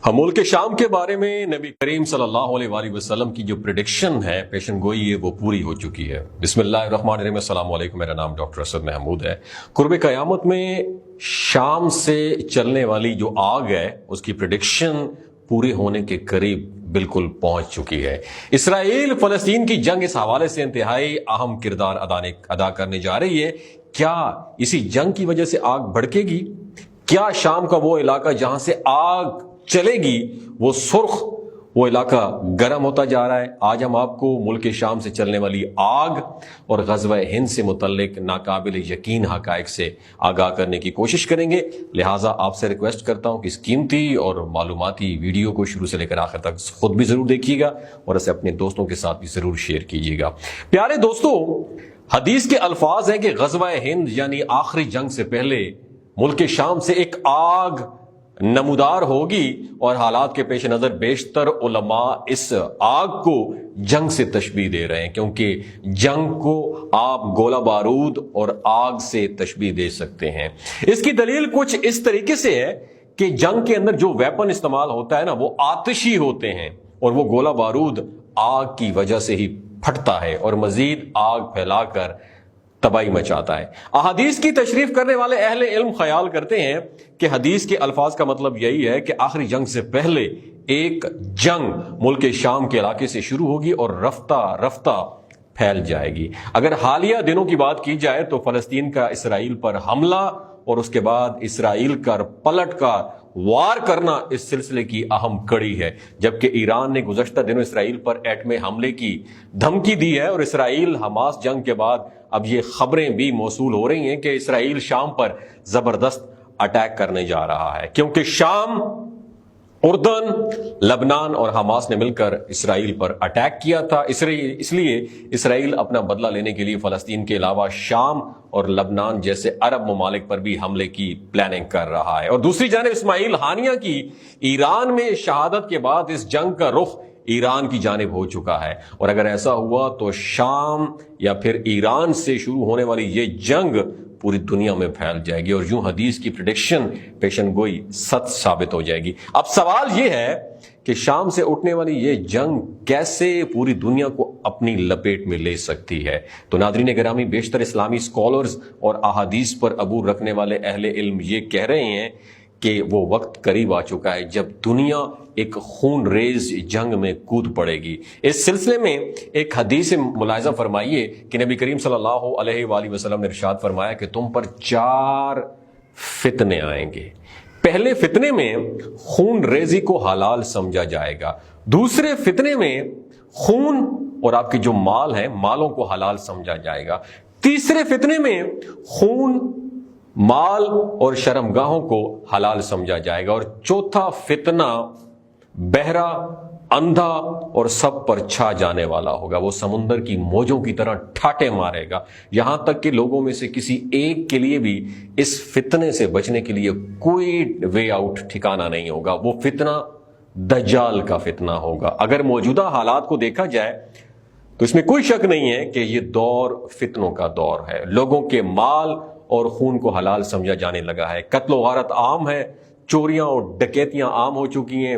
ہم ملک شام کے بارے میں نبی کریم صلی اللہ علیہ وآلہ وسلم کی جو پریڈکشن ہے، پیشن گوئی ہے، وہ پوری ہو چکی ہے۔ بسم اللہ الرحمن الرحیم۔ السلام علیکم، میرا نام ڈاکٹر اسد محمود ہے۔ قرب قیامت میں شام سے چلنے والی جو آگ ہے، اس کی پریڈکشن پورے ہونے کے قریب بالکل پہنچ چکی ہے۔ اسرائیل فلسطین کی جنگ اس حوالے سے انتہائی اہم کردار ادا کرنے جا رہی ہے۔ کیا اسی جنگ کی وجہ سے آگ بھڑکے گی؟ کیا شام کا وہ علاقہ جہاں سے آگ چلے گی وہ سرخ، وہ علاقہ گرم ہوتا جا رہا ہے؟ آج ہم آپ کو ملک شام سے چلنے والی آگ اور غزوہ ہند سے متعلق ناقابل یقین حقائق سے آگاہ کرنے کی کوشش کریں گے۔ لہٰذا آپ سے ریکویسٹ کرتا ہوں کہ اس قیمتی اور معلوماتی ویڈیو کو شروع سے لے کر آخر تک خود بھی ضرور دیکھیے گا اور اسے اپنے دوستوں کے ساتھ بھی ضرور شیئر کیجیے گا۔ پیارے دوستوں، حدیث کے الفاظ ہیں کہ غزوہ ہند یعنی آخری جنگ سے پہلے ملک شام سے ایک آگ نمودار ہوگی، اور حالات کے پیش نظر بیشتر علماء اس آگ کو جنگ سے تشبیہ دے رہے ہیں، کیونکہ جنگ کو آپ گولہ بارود اور آگ سے تشبیہ دے سکتے ہیں۔ اس کی دلیل کچھ اس طریقے سے ہے کہ جنگ کے اندر جو ویپن استعمال ہوتا ہے نا، وہ آتشی ہوتے ہیں، اور وہ گولہ بارود آگ کی وجہ سے ہی پھٹتا ہے اور مزید آگ پھیلا کر تباہی مچاتا ہے۔ احادیث کی تشریف کرنے والے اہل علم خیال کرتے ہیں کہ حدیث کے الفاظ کا مطلب یہی ہے کہ آخری جنگ سے پہلے ایک جنگ ملک شام کے علاقے سے شروع ہوگی اور رفتہ رفتہ پھیل جائے گی۔ اگر حالیہ دنوں کی بات کی جائے تو فلسطین کا اسرائیل پر حملہ اور اس کے بعد اسرائیل کا پلٹ کا وار کرنا اس سلسلے کی اہم کڑی ہے، جبکہ ایران نے گزشتہ دنوں اسرائیل پر ایٹمی حملے کی دھمکی دی ہے، اور اسرائیل حماس جنگ کے بعد اب یہ خبریں بھی موصول ہو رہی ہیں کہ اسرائیل شام پر زبردست اٹیک کرنے جا رہا ہے، کیونکہ شام، اردن، لبنان اور حماس نے مل کر اسرائیل پر اٹیک کیا تھا۔ اس لیے اسرائیل اپنا بدلہ لینے کے لیے فلسطین کے علاوہ شام اور لبنان جیسے عرب ممالک پر بھی حملے کی پلاننگ کر رہا ہے۔ اور دوسری جانب اسماعیل ہانیہ کی ایران میں شہادت کے بعد اس جنگ کا رخ ایران کی جانب ہو چکا ہے، اور اگر ایسا ہوا تو شام یا پھر ایران سے شروع ہونے والی یہ جنگ پوری دنیا میں پھیل جائے گی، اور یوں حدیث کی پریڈکشن پیشن گوئی سچ ثابت ہو جائے گی۔ اب سوال یہ ہے کہ شام سے اٹھنے والی یہ جنگ کیسے پوری دنیا کو اپنی لپیٹ میں لے سکتی ہے؟ تو ناظرین گرامی، بیشتر اسلامی اسکالرز اور احادیث پر عبور رکھنے والے اہل علم یہ کہہ رہے ہیں کہ وہ وقت قریب آ چکا ہے جب دنیا ایک خون ریز جنگ میں کود پڑے گی۔ اس سلسلے میں ایک حدیث ملاحظہ فرمائیے کہ نبی کریم صلی اللہ علیہ وآلہ وسلم نے ارشاد فرمایا کہ تم پر 4 فتنے آئیں گے۔ پہلے فتنے میں خون ریزی کو حلال سمجھا جائے گا، دوسرے فتنے میں خون اور آپ کے جو مال ہیں مالوں کو حلال سمجھا جائے گا، تیسرے فتنے میں خون، مال اور شرمگاہوں کو حلال سمجھا جائے گا، اور چوتھا فتنہ بہرا، اندھا اور سب پر چھا جانے والا ہوگا۔ وہ سمندر کی موجوں کی طرح ٹھاٹے مارے گا، یہاں تک کہ لوگوں میں سے کسی ایک کے لیے بھی اس فتنے سے بچنے کے لیے کوئی وے آؤٹ ٹھکانہ نہیں ہوگا۔ وہ فتنہ دجال کا فتنہ ہوگا۔ اگر موجودہ حالات کو دیکھا جائے تو اس میں کوئی شک نہیں ہے کہ یہ دور فتنوں کا دور ہے۔ لوگوں کے مال اور خون کو حلال سمجھا جانے لگا ہے، قتل و غارت عام ہے، چوریاں اور ڈکیتیاں عام ہو چکی ہیں،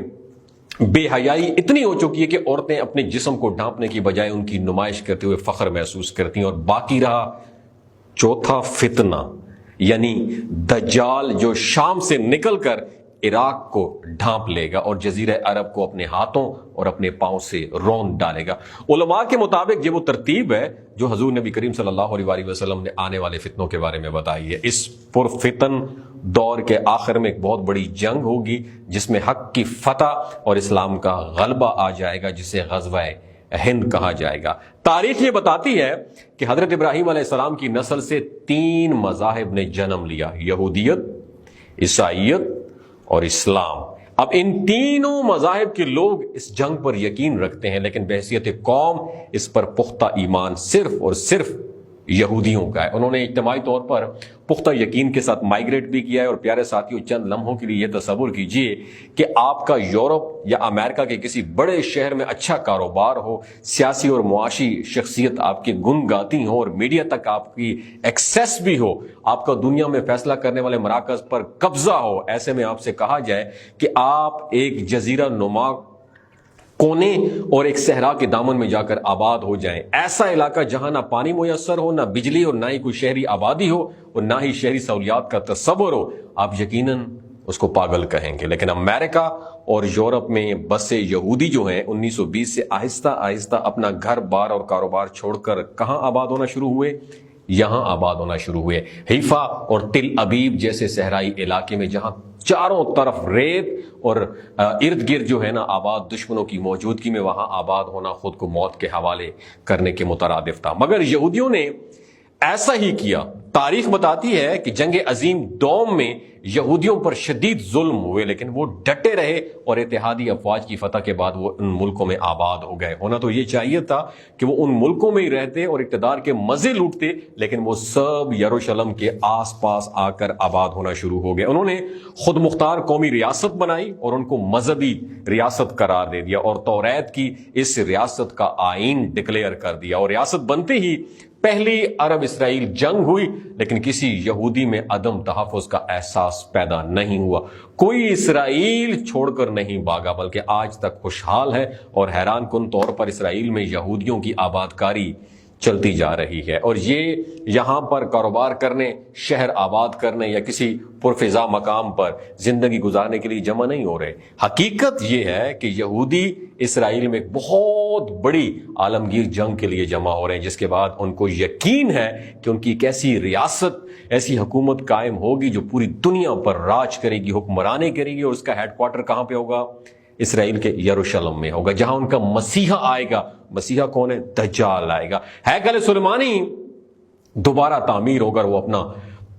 بے حیائی اتنی ہو چکی ہے کہ عورتیں اپنے جسم کو ڈھانپنے کی بجائے ان کی نمائش کرتے ہوئے فخر محسوس کرتی ہیں۔ اور باقی رہا چوتھا فتنہ یعنی دجال، جو شام سے نکل کر عراق کو ڈھانپ لے گا اور جزیرہ عرب کو اپنے ہاتھوں اور اپنے پاؤں سے رون ڈالے گا۔ علماء کے مطابق یہ وہ ترتیب ہے جو حضور نبی کریم صلی اللہ علیہ وآلہ وسلم نے آنے والے فتنوں کے بارے میں بتائی ہے۔ اس پرفتن دور کے آخر میں ایک بہت بڑی جنگ ہوگی جس میں حق کی فتح اور اسلام کا غلبہ آ جائے گا، جسے غزوہ ہند کہا جائے گا۔ تاریخ یہ بتاتی ہے کہ حضرت ابراہیم علیہ السلام کی نسل سے 3 مذاہب نے جنم لیا، یہودیت، عیسائیت اور اسلام۔ اب ان تینوں مذاہب کے لوگ اس جنگ پر یقین رکھتے ہیں، لیکن بحیثیت قوم اس پر پختہ ایمان صرف اور صرف یہودیوں کا ہے۔ انہوں نے اجتماعی طور پر پختہ یقین کے ساتھ مائگریٹ بھی کیا ہے۔ اور پیارے ساتھیوں، چند لمحوں کے لیے یہ تصور کیجئے کہ آپ کا یورپ یا امریکہ کے کسی بڑے شہر میں اچھا کاروبار ہو، سیاسی اور معاشی شخصیت آپ کی گن گاتی ہو اور میڈیا تک آپ کی ایکسیس بھی ہو، آپ کا دنیا میں فیصلہ کرنے والے مراکز پر قبضہ ہو۔ ایسے میں آپ سے کہا جائے کہ آپ ایک جزیرہ نما کونے اور ایک صحرا کے دامن میں جا کر آباد ہو جائیں، ایسا علاقہ جہاں نہ پانی میسر ہو، نہ بجلی، اور نہ ہی کوئی شہری آبادی ہو، اور نہ ہی شہری سہولیات کا تصور ہو، آپ یقیناً اس کو پاگل کہیں گے۔ لیکن امریکہ اور یورپ میں بسے یہودی جو ہیں 1920 سے آہستہ آہستہ اپنا گھر بار اور کاروبار چھوڑ کر کہاں آباد ہونا شروع ہوئے؟ یہاں آباد ہونا شروع ہوئے، حیفا اور تل ابیب جیسے صحرائی علاقے میں، جہاں چاروں طرف ریت اور ارد گرد جو ہے نا آباد دشمنوں کی موجودگی میں، وہاں آباد ہونا خود کو موت کے حوالے کرنے کے مترادف تھا۔ مگر یہودیوں نے ایسا ہی کیا۔ تاریخ بتاتی ہے کہ جنگ عظیم دوم میں یہودیوں پر شدید ظلم ہوئے، لیکن وہ ڈٹے رہے اور اتحادی افواج کی فتح کے بعد وہ ان ملکوں میں آباد ہو گئے۔ ہونا تو یہ چاہیے تھا کہ وہ ان ملکوں میں ہی رہتے اور اقتدار کے مزے لوٹتے، لیکن وہ سب یروشلم کے آس پاس آ کر آباد ہونا شروع ہو گئے۔ انہوں نے خود مختار قومی ریاست بنائی اور ان کو مذہبی ریاست قرار دے دیا، اور توریت کی اس ریاست کا آئین ڈکلیئر کر دیا، اور ریاست بنتے ہی پہلی عرب اسرائیل جنگ ہوئی، لیکن کسی یہودی میں عدم تحفظ کا احساس پیدا نہیں ہوا۔ کوئی اسرائیل چھوڑ کر نہیں بھاگا، بلکہ آج تک خوشحال ہے، اور حیران کن طور پر اسرائیل میں یہودیوں کی آبادکاری چلتی جا رہی ہے، اور یہ یہاں پر کاروبار کرنے، شہر آباد کرنے یا کسی پرفضا مقام پر زندگی گزارنے کے لیے جمع نہیں ہو رہے۔ حقیقت یہ ہے کہ یہودی اسرائیل میں ایک بہت بڑی عالمگیر جنگ کے لیے جمع ہو رہے ہیں، جس کے بعد ان کو یقین ہے کہ ان کی ایک ایسی ریاست، ایسی حکومت قائم ہوگی جو پوری دنیا پر راج کرے گی، حکمرانی کرے گی، اور اس کا ہیڈ کوارٹر کہاں پہ ہوگا؟ اسرائیل کے یروشلم میں ہوگا، جہاں ان کا مسیحا آئے گا۔ مسیحا کون ہے؟ دجال آئے گا۔ ہیکل سلیمانی دوبارہ تعمیر ہوگا، وہ اپنا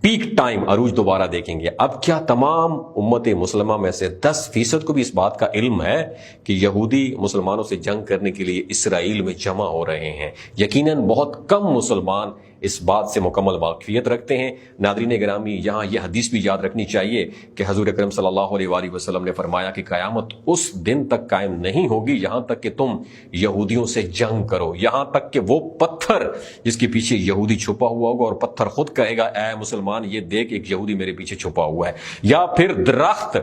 پیک ٹائم عروج دوبارہ دیکھیں گے۔ اب کیا تمام امت مسلمہ میں سے 10% کو بھی اس بات کا علم ہے کہ یہودی مسلمانوں سے جنگ کرنے کے لیے اسرائیل میں جمع ہو رہے ہیں؟ یقیناً بہت کم مسلمان اس بات سے مکمل واقفیت رکھتے ہیں۔ ناظرین گرامی، یہاں یہ حدیث بھی یاد رکھنی چاہیے کہ حضور اکرم صلی اللہ علیہ وآلہ وسلم نے فرمایا کہ قیامت اس دن تک قائم نہیں ہوگی یہاں تک کہ تم یہودیوں سے جنگ کرو، یہاں تک کہ وہ پتھر جس کے پیچھے یہودی چھپا ہوا ہوگا، اور پتھر خود کہے گا اے مسلمان یہ دیکھ ایک یہودی میرے پیچھے چھپا ہوا ہے، یا پھر درخت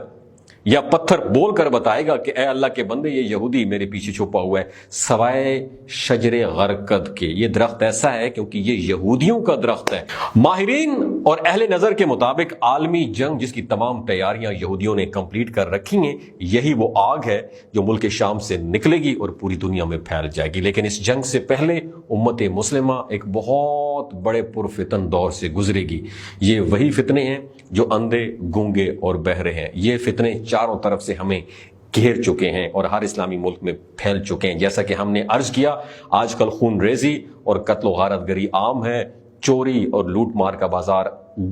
یا پتھر بول کر بتائے گا کہ اے اللہ کے بندے یہ یہودی میرے پیچھے چھپا ہوا ہے، سوائے شجر غرقد کے۔ یہ درخت ایسا ہے کیونکہ یہ یہودیوں کا درخت ہے۔ ماہرین اور اہل نظر کے مطابق عالمی جنگ جس کی تمام تیاریاں یہودیوں نے کمپلیٹ کر رکھی ہیں، یہی وہ آگ ہے جو ملک شام سے نکلے گی اور پوری دنیا میں پھیل جائے گی۔ لیکن اس جنگ سے پہلے امت مسلمہ ایک بہت بڑے پرفتن دور سے گزرے گی۔ یہ وہی فتنے ہیں جو اندھے، گونگے اور بہرے ہیں۔ یہ فتنے چاروں طرف سے ہمیں گھیر چکے ہیں اور ہر اسلامی ملک میں پھیل چکے ہیں۔ جیسا کہ ہم نے عرض کیا، آج کل خون ریزی اور قتل و غارت گری عام ہے، چوری اور لوٹ مار کا بازار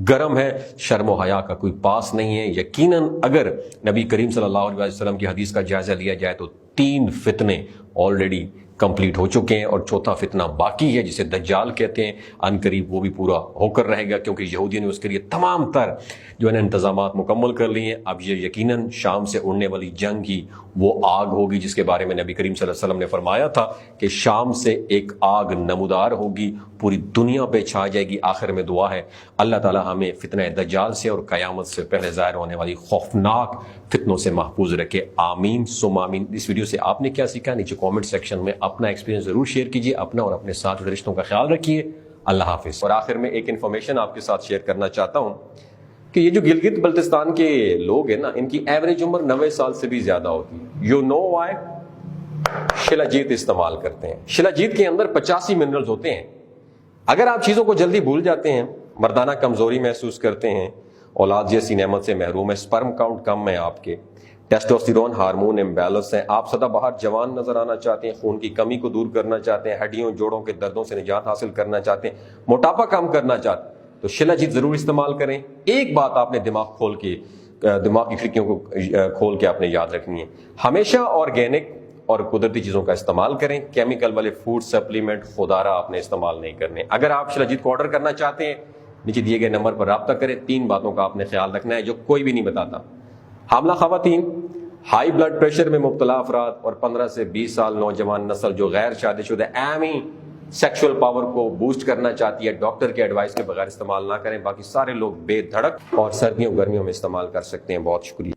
گرم ہے، شرم و حیا کا کوئی پاس نہیں ہے۔ یقیناً اگر نبی کریم صلی اللہ علیہ وسلم کی حدیث کا جائزہ لیا جائے تو 3 فتنے آلریڈی کمپلیٹ ہو چکے ہیں، اور چوتھا فتنہ باقی ہے جسے دجال کہتے ہیں۔ ان قریب وہ بھی پورا ہو کر رہے گا، کیونکہ یہودیوں نے اس کے لیے تمام تر جو ہے انتظامات مکمل کر لیے ہیں۔ اب یہ یقیناً شام سے اڑنے والی جنگ ہی وہ آگ ہوگی جس کے بارے میں نبی کریم صلی اللہ علیہ وسلم نے فرمایا تھا کہ شام سے ایک آگ نمودار ہوگی، پوری دنیا پہ چھا جائے گی۔ آخر میں دعا ہے اللہ تعالی ہمیں فتنہ دجال سے اور قیامت سے پہلے ظاہر ہونے والی خوفناک فتنوں سے محفوظ رکھے، آمین ثم آمین۔ اس ویڈیو سے آپ نے کیا سیکھا؟ نیچے کامنٹ سیکشن میں اپنا ایکسپیرینس ضرور شیئر کیجیے۔ اپنا اور اپنے ساتھ رشتوں کا خیال رکھیے۔ اللہ حافظ۔ اور آخر میں ایک انفارمیشن آپ کے ساتھ شیئر کرنا چاہتا ہوں کہ یہ جو گلگت بلتستان کے لوگ ہیں نا، ان کی ایوریج عمر 90 سال سے بھی زیادہ ہوتی ہے۔ You know Y? شلاجیت استعمال کرتے ہیں۔ شلاجیت کے اندر 85 منرلز ہوتے ہیں۔ اگر آپ چیزوں کو جلدی بھول جاتے ہیں، مردانہ کمزوری محسوس کرتے ہیں، اولاد جیسی نعمت سے محروم ہے، سپرم کاؤنٹ کم ہے آپ کے، ٹیسٹوسٹیرون ہارمون امبیلنس ہیں، آپ سدا بہار جوان نظر آنا چاہتے ہیں، خون کی کمی کو دور کرنا چاہتے ہیں، ہڈیوں جوڑوں کے دردوں سے نجات حاصل کرنا چاہتے ہیں، موٹاپا کم کرنا چاہتے ہیں، تو شلاجیت ضرور استعمال کریں۔ ایک بات آپ نے دماغ کی کھڑکیوں کو کھول کے آپ نے یاد رکھنی ہے، ہمیشہ آرگینک اور قدرتی چیزوں کا استعمال کریں. کیمیکل والے فوڈ سپلیمنٹ خدارا آپ نے استعمال نہیں کرنے. اگر آپ شلجیت کو آرڈر کرنا چاہتے ہیں نیچے دیے گئے نمبر پر رابطہ کریں. 3 باتوں کا آپ نے خیال رکھنا ہے جو کوئی بھی نہیں بتاتا. حاملہ خواتین، ہائی بلڈ پریشر میں مبتلا افراد اور 15 سے 20 سال نوجوان نسل جو غیر شادی شدہ اہم سیکشول پاور کو بوسٹ کرنا چاہتی ہے ڈاکٹر کے ایڈوائس کے بغیر استعمال نہ کریں. باقی سارے لوگ بے دھڑک اور سردیوں گرمیوں میں استعمال کر سکتے ہیں. بہت شکریہ.